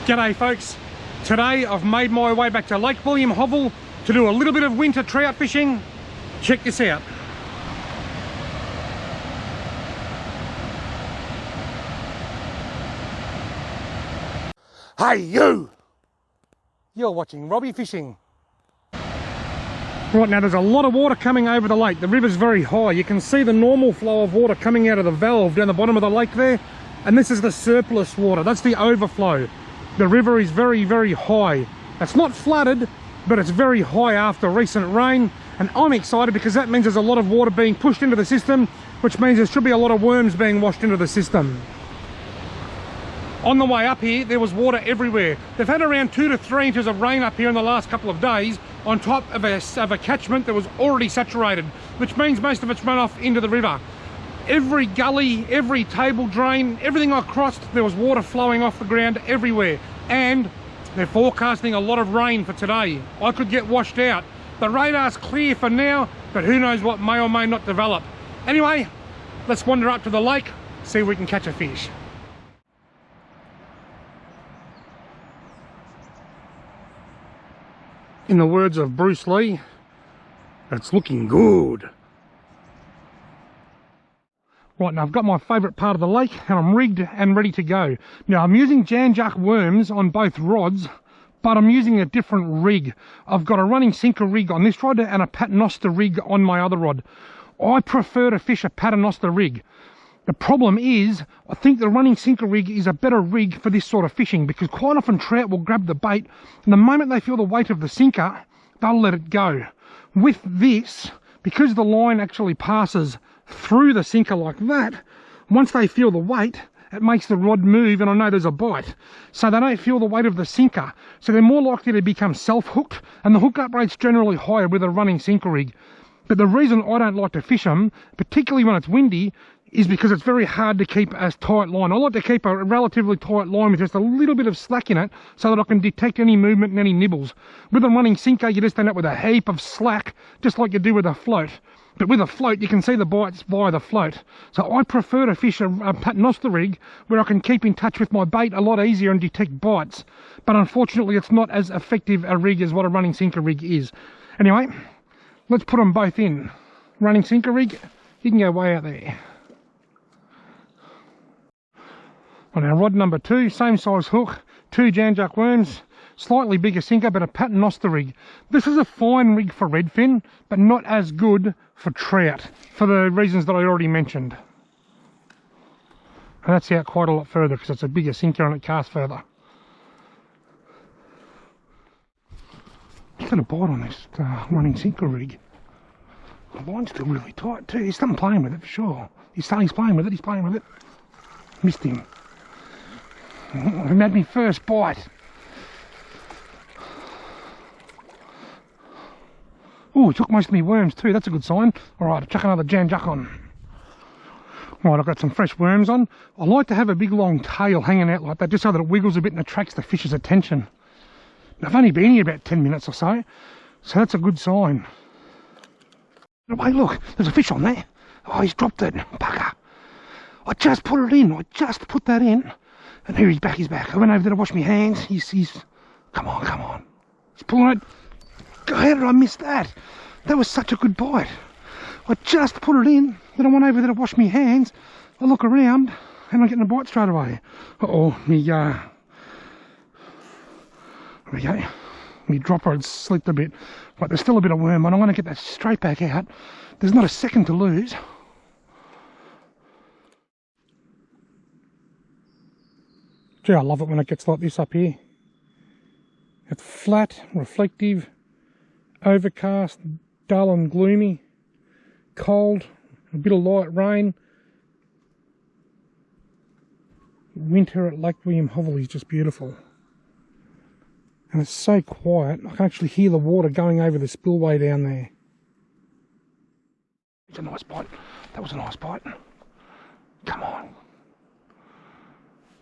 G'day folks, today I've made my way back to Lake William Hovell to do a little bit of winter trout fishing. Check this out. Hey you! You're watching Robbie Fishing. Right now there's a lot of water coming over the lake. The river's very high. You can see the normal flow of water coming out of the valve down the bottom of the lake there. And this is the surplus water, that's the overflow. The river is very, very high. It's not flooded, but it's very high after recent rain. And I'm excited because that means there's a lot of water being pushed into the system, which means there should be a lot of worms being washed into the system. On the way up here, there was water everywhere. They've had around 2 to 3 inches of rain up here in the last couple of days on top of a catchment that was already saturated, which means most of it's run off into the river. Every gully, every table drain, everything I crossed, there was water flowing off the ground everywhere. And they're forecasting a lot of rain for today. I could get washed out. The radar's clear for now, but who knows what may or may not develop. Anyway, let's wander up to the lake, see if we can catch a fish. In the words of Bruce Lee, it's looking good. Right, now I've got my favourite part of the lake and I'm rigged and ready to go. Now I'm using Jan-Juck worms on both rods, but I'm using a different rig. I've got a running sinker rig on this rod and a paternoster rig on my other rod. I prefer to fish a paternoster rig. The problem is, I think the running sinker rig is a better rig for this sort of fishing because quite often trout will grab the bait and the moment they feel the weight of the sinker, they'll let it go. With this, because the line actually passes through the sinker like that, once they feel the weight, it makes the rod move and I know there's a bite. So they don't feel the weight of the sinker. So they're more likely to become self-hooked and the hookup rate's generally higher with a running sinker rig. But the reason I don't like to fish them, particularly when it's windy, is because it's very hard to keep a tight line. I like to keep a relatively tight line with just a little bit of slack in it so that I can detect any movement and any nibbles. With a running sinker, you just end up with a heap of slack, just like you do with a float. But with a float, you can see the bites via the float. So I prefer to fish a paternoster rig where I can keep in touch with my bait a lot easier and detect bites. But unfortunately, it's not as effective a rig as what a running sinker rig is. Anyway, let's put them both in. Running sinker rig, you can go way out there. On our rod number 2, same size hook, 2 Jan-Juck worms, slightly bigger sinker, but a paternoster rig. This is a fine rig for redfin, but not as good for trout, for the reasons that I already mentioned. And that's out quite a lot further because it's a bigger sinker and it casts further. He's got a bite on this running sinker rig. The line's still really tight too. He's still playing with it for sure. He's playing with it. Missed him. He had me first bite. Oh, he took most of my worms too, that's a good sign. Alright, I'll chuck another Jan-Juck on. Right, I've got some fresh worms on. I like to have a big long tail hanging out like that, just so that it wiggles a bit and attracts the fish's attention. Now, I've only been here about 10 minutes or so that's a good sign. Wait, look, there's a fish on there. Oh, he's dropped it, bugger. I just put it in, put that in. And here he's back. I went over there to wash my hands. He's come on. He's pulling it. How did I miss that? That was such a good bite. I just put it in, then I went over there to wash my hands. I look around and I'm getting a bite straight away. There we go. My dropper had slipped a bit, but there's still a bit of worm and I'm going to get that straight back out. There's not a second to lose. Gee, I love it when it gets like this up here. It's flat, reflective, overcast, dull and gloomy, cold, a bit of light rain. Winter at Lake William Hovell is just beautiful. And it's so quiet, I can actually hear the water going over the spillway down there. It's a nice bite. That was a nice bite. Come on.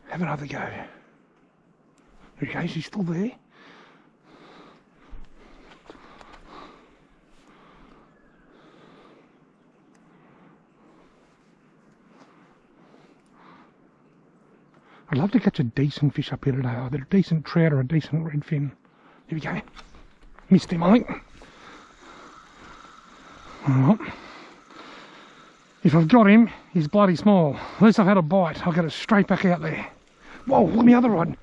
Have another go. Okay, she's still there. I I'd love to catch a decent fish up here today, either a decent trout or a decent redfin. Here we go. Missed him, I think. Alright. If I've got him, he's bloody small. At least I've had a bite. I'll get it straight back out there. Whoa, look at my other rod.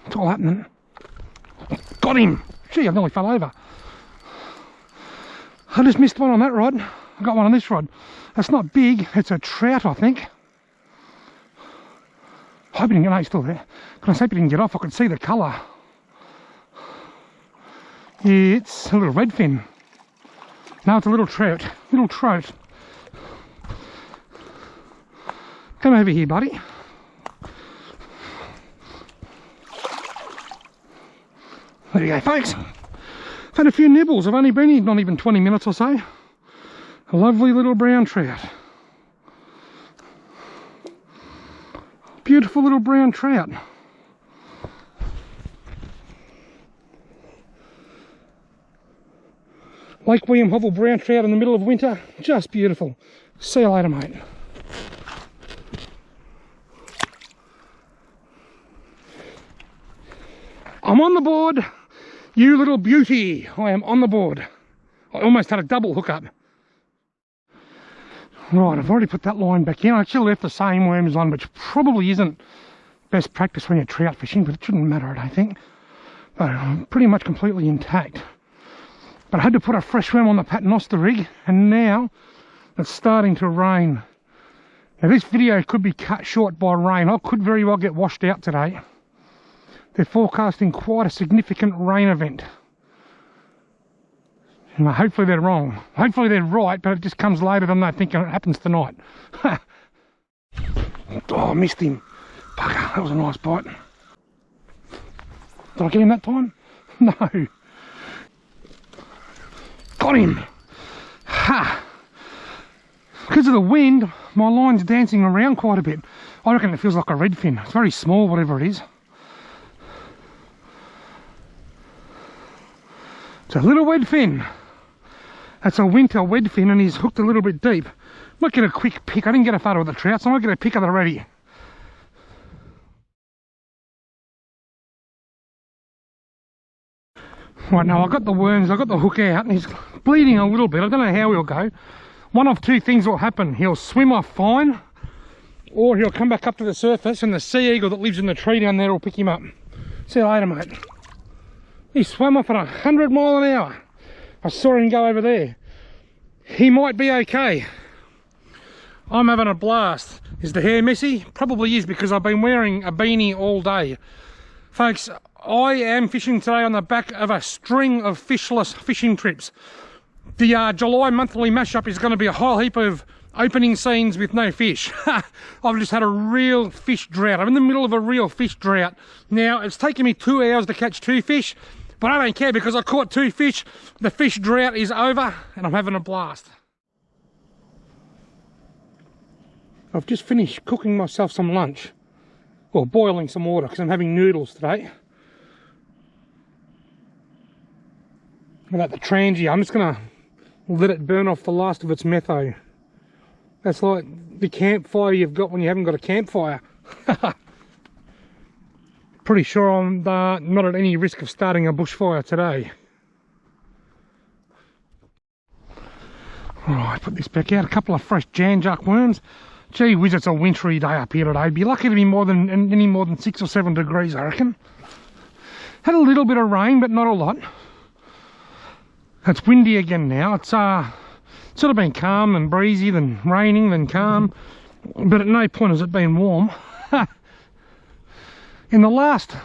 It's all happening. Got him! Gee, I nearly fell over. I just missed one on that rod. I got one on this rod. It's not big, it's a trout, I think. I hope he didn't get, no, he's still there. I hope he didn't get off, I could see the colour. It's a little redfin. No, it's a little trout. Little trout. Come over here, buddy. There you go, folks. I've had a few nibbles. I've only been here not even 20 minutes or so. A lovely little brown trout. Beautiful little brown trout. Lake William Hovell brown trout in the middle of winter. Just beautiful. See you later, mate. I'm on the board. You little beauty. I am on the board. I almost had a double hookup. Right, I've already put that line back in. I actually left the same worms on, which probably isn't best practice when you're trout fishing, but it shouldn't matter, I don't think. But I'm pretty much completely intact. But I had to put a fresh worm on the paternoster rig, and now it's starting to rain. Now this video could be cut short by rain. I could very well get washed out today. They're forecasting quite a significant rain event. And hopefully they're wrong. Hopefully they're right, but it just comes later than they think it happens tonight. Oh, I missed him. Bugger, that was a nice bite. Did I get him that time? No. Got him. Ha! Because of the wind, my line's dancing around quite a bit. I reckon it feels like a redfin. It's very small, whatever it is. It's a little redfin. That's a winter redfin, and he's hooked a little bit deep. Might get a quick pick. I didn't get a photo of the trout, so I might get a pick of it already. Right, now I've got the worms, I've got the hook out, and he's bleeding a little bit. I don't know how he'll go. One of two things will happen. He'll swim off fine, or he'll come back up to the surface, and the sea eagle that lives in the tree down there will pick him up. See you later, mate. He swam off at 100 miles an hour. I saw him go over there. He might be okay. I'm having a blast. Is the hair messy? Probably is, because I've been wearing a beanie all day. Folks, I am fishing today on the back of a string of fishless fishing trips. The July monthly mashup is going to be a whole heap of opening scenes with no fish. I've just had a real fish drought. I'm in the middle of a real fish drought. Now, it's taken me 2 hours to catch 2 fish, but I don't care because I caught 2 fish. The fish drought is over and I'm having a blast. I've just finished cooking myself some lunch. Well, boiling some water because I'm having noodles today. About the trangia, I'm just going to let it burn off the last of its metho. That's like the campfire you've got when you haven't got a campfire. Pretty sure I'm not at any risk of starting a bushfire today. Alright, put this back out. A couple of fresh janjuck worms. Gee whiz, it's a wintry day up here today. Be lucky to be any more than 6 or 7 degrees, I reckon. Had a little bit of rain, but not a lot. It's windy again now. It's sort of been calm and breezy, then raining, then calm. But at no point has it been warm. In the last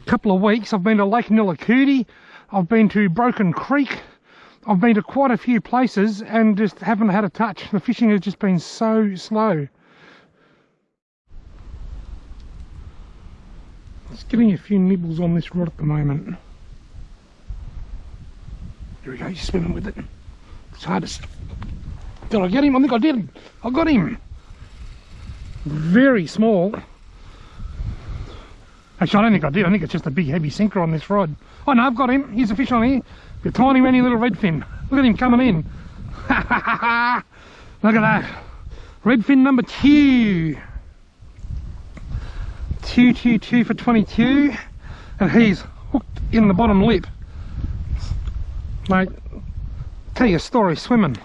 couple of weeks, I've been to Lake William, I've been to Broken Creek, I've been to quite a few places and just haven't had a touch. The fishing has just been so slow. Just getting a few nibbles on this rod at the moment. There we go, he's swimming with it. It's hard to... Did I get him? I think I did. I got him. Very small. Actually, I don't think I did. I think it's just a big heavy sinker on this rod. Oh no, I've got him. Here's a fish on here. The tiny, weeny little redfin. Look at him coming in. Look at that. Redfin number 2. 222 for 22, and he's hooked in the bottom lip. Mate, tell you a story swimming.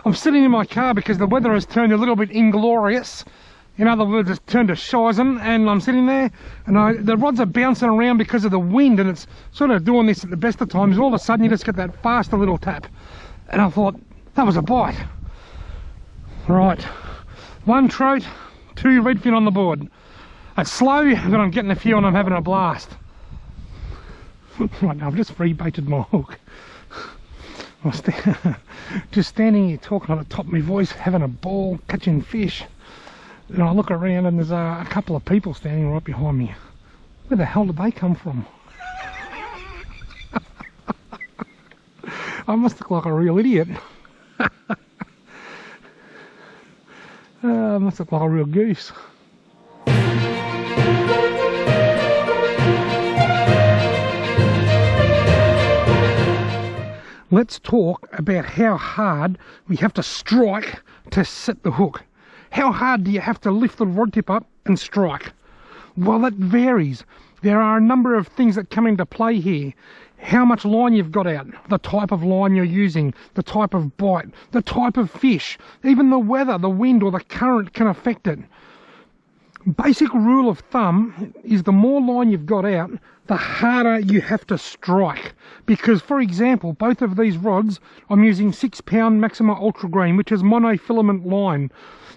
I'm sitting in my car because the weather has turned a little bit inglorious. In other words, it's turned to shizen, and I'm sitting there and the rods are bouncing around because of the wind, and it's sort of doing this at the best of times. All of a sudden you just get that faster little tap, and I thought that was a bite. Right, 1 trout, 2 redfin on the board. It's slow, but I'm getting a few and I'm having a blast. Right now I've just free baited my hook. I'm just standing here talking at the top of my voice, having a ball, catching fish. And I look around and there's a couple of people standing right behind me. Where the hell did they come from? I must look like a real idiot. I must look like a real goose. Let's talk about how hard we have to strike to set the hook. How hard do you have to lift the rod tip up and strike? Well, it varies. There are a number of things that come into play here. How much line you've got out, the type of line you're using, the type of bite, the type of fish, even the weather, the wind or the current can affect it. Basic rule of thumb is the more line you've got out, the harder you have to strike. Because, for example, both of these rods, I'm using 6 pound Maxima Ultra Green, which is monofilament line.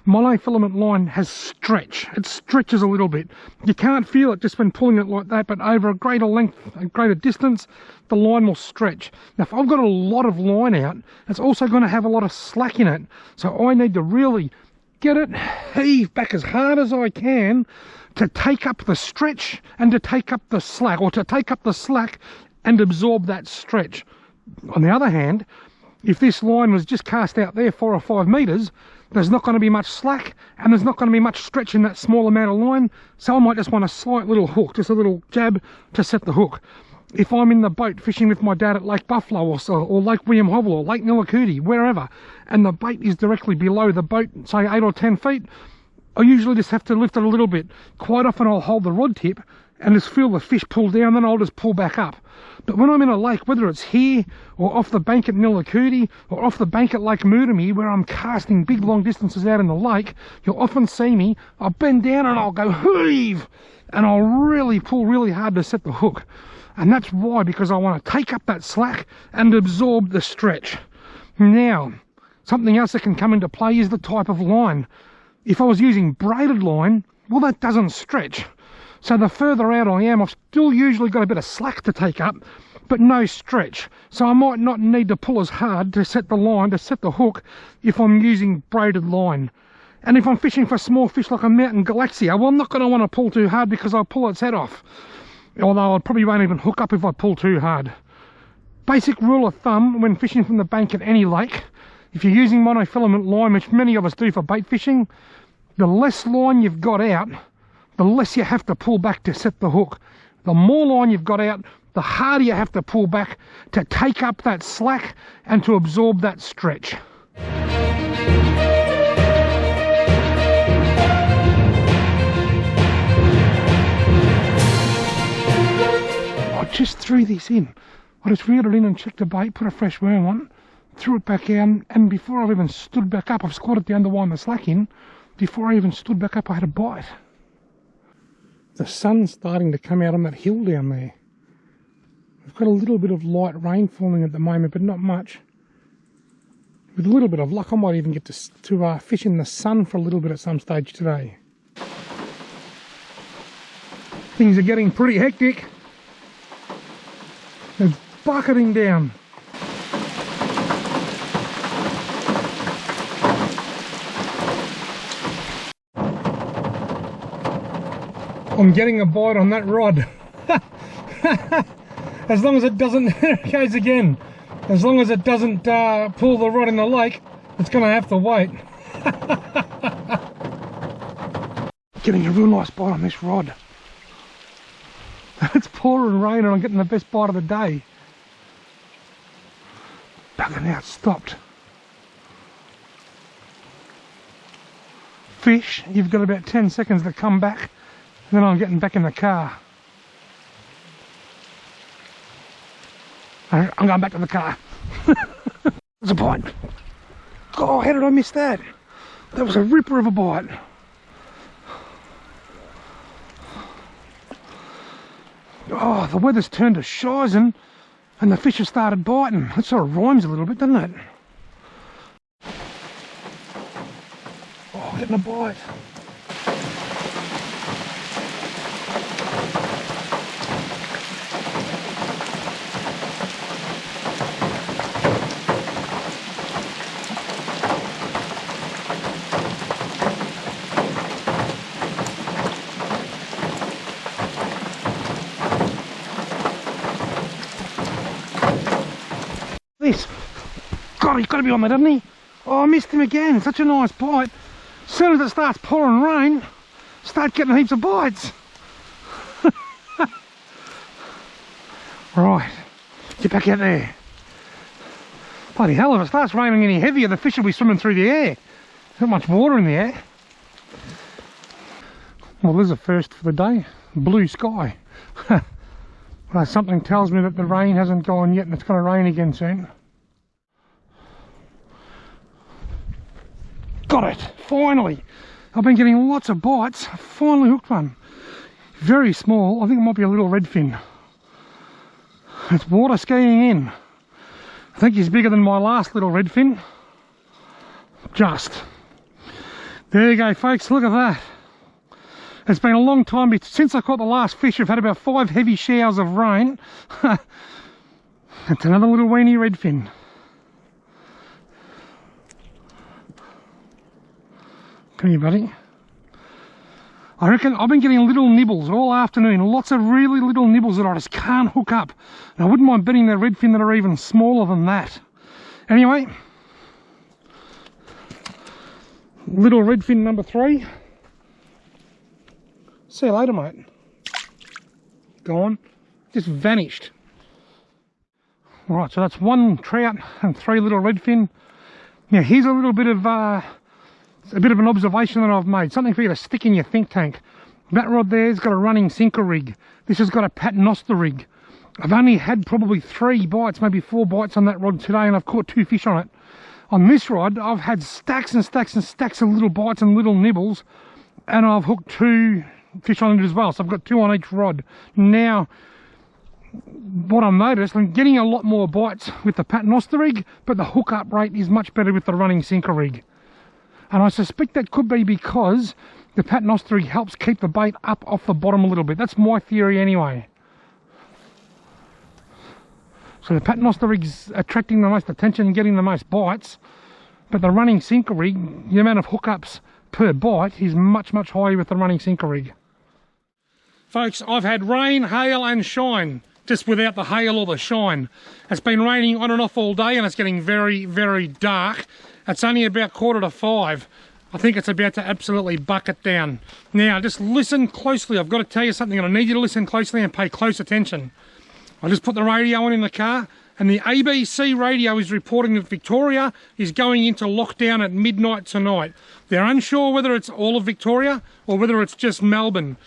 Monofilament line has stretch. It stretches a little bit. You can't feel it just when pulling it like that, but over a greater length, a greater distance, the line will stretch. Now, if I've got a lot of line out, it's also going to have a lot of slack in it. So I need to really get it, heave back as hard as I can to take up the stretch and to take up the slack, or to take up the slack and absorb that stretch. On the other hand, if this line was just cast out there 4 or 5 meters, there's not going to be much slack and there's not going to be much stretch in that small amount of line, so I might just want a slight little hook, just a little jab to set the hook. If I'm in the boat fishing with my dad at Lake Buffalo or Lake William Hovell or Lake Nillicooty, wherever, and the bait is directly below the boat, say 8 or 10 feet, I usually just have to lift it a little bit. Quite often I'll hold the rod tip and just feel the fish pull down, then I'll just pull back up. But when I'm in a lake, whether it's here or off the bank at Nillicooty or off the bank at Lake Moodamee, where I'm casting big long distances out in the lake, you'll often see me, I'll bend down and I'll go heave, and I'll really pull really hard to set the hook. And that's why, because I want to take up that slack and absorb the stretch. Now, something else that can come into play is the type of line. If I was using braided line, well, that doesn't stretch. So the further out I am, I've still usually got a bit of slack to take up, but no stretch. So I might not need to pull as hard to set the line, to set the hook, if I'm using braided line. And if I'm fishing for small fish like a mountain galaxia, well, I'm not going to want to pull too hard because I'll pull its head off. Although I probably won't even hook up if I pull too hard. Basic rule of thumb when fishing from the bank at any lake, if you're using monofilament line, which many of us do for bait fishing, the less line you've got out, the less you have to pull back to set the hook. The more line you've got out, the harder you have to pull back to take up that slack and to absorb that stretch. I just threw this in. I just reeled it in and checked the bait, put a fresh worm on, threw it back out, and before I even stood back up, I've squatted down to wind the slack in. Before I even stood back up, I had a bite. The sun's starting to come out on that hill down there. We've got a little bit of light rain falling at the moment, but not much. With a little bit of luck, I might even get to fish in the sun for a little bit at some stage today. Things are getting pretty hectic. It's bucketing down. I'm getting a bite on that rod. As long as it doesn't, there it goes again. As long as it doesn't pull the rod in the lake, it's going to have to wait. Getting a real nice bite on this rod. It's pouring rain and I'm getting the best bite of the day. Bugger now, it's stopped. fish, you've got about 10 seconds to come back, and then I'm getting back in the car. I'm going back to the car. There's a bite. Oh, how did I miss that? That was a ripper of a bite. Oh, the weather's turned to shizen and the fish have started biting. That sort of rhymes a little bit, doesn't it? Oh, getting a bite. This. God, he's got to be on there, doesn't he? Oh, I missed him again. Such a nice bite. As soon as it starts pouring rain, start getting heaps of bites. Right, get back out there. Bloody hell, if it starts raining any heavier, the fish will be swimming through the air. There's not much water in the air. Well, there's a first for the day. Blue sky. Well, something tells me that the rain hasn't gone yet and it's going to rain again soon. Got it! Finally! I've been getting lots of bites. I finally hooked one. Very small. I think it might be a little redfin. It's water skiing in. I think he's bigger than my last little redfin. Just. There you go, folks. Look at that. It's been a long time since I caught the last fish. I've had about 5 heavy showers of rain. It's another little weeny redfin. Come here, buddy. I reckon I've been getting little nibbles all afternoon. Lots of really little nibbles that I just can't hook up. And I wouldn't mind betting they're redfin that are even smaller than that. Anyway, little redfin number 3. See you later, mate. Gone. Just vanished. Alright, so that's 1 trout and 3 little redfin. Now here's a little bit of an observation that I've made. Something for you to stick in your think tank. That rod there's got a running sinker rig. This has got a paternoster rig. I've only had probably 3 bites, maybe 4 bites on that rod today, and I've caught 2 fish on it. On this rod, I've had stacks and stacks and stacks of little bites and little nibbles, and I've hooked 2 fish on it as well, so I've got 2 on each rod. Now, what I've noticed, I'm getting a lot more bites with the paternoster rig, but the hookup rate is much better with the running sinker rig. And I suspect that could be because the paternoster rig helps keep the bait up off the bottom a little bit. That's my theory anyway. So the paternoster rig's attracting the most attention and getting the most bites, but the running sinker rig, the amount of hookups per bite is much, much higher with the running sinker rig. Folks, I've had rain, hail and shine, just without the hail or the shine. It's been raining on and off all day and it's getting very, very dark. It's only about 4:45. I think it's about to absolutely bucket down. Now, just listen closely. I've got to tell you something and I need you to listen closely and pay close attention. I just put the radio on in the car and the ABC radio is reporting that Victoria is going into lockdown at midnight tonight. They're unsure whether it's all of Victoria or whether it's just Melbourne.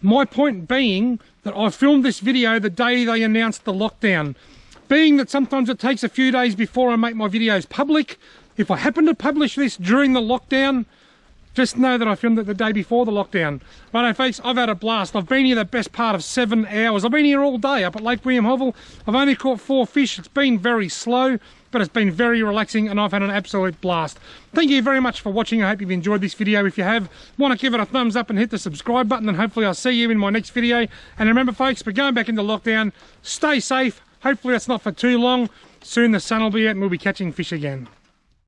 My point being that I filmed this video the day they announced the lockdown. Being that sometimes it takes a few days before I make my videos public, if I happen to publish this during the lockdown, just know that I filmed it the day before the lockdown. Righto, folks, I've had a blast. I've been here the best part of 7 hours. I've been here all day up at Lake William Hovell. I've only caught 4 fish. It's been very slow, but it's been very relaxing and I've had an absolute blast. Thank you very much for watching. I hope you've enjoyed this video. If you have, want to give it a thumbs up and hit the subscribe button, and hopefully I'll see you in my next video. And remember, folks, we're going back into lockdown. Stay safe. Hopefully it's not for too long. Soon the sun will be out and we'll be catching fish again.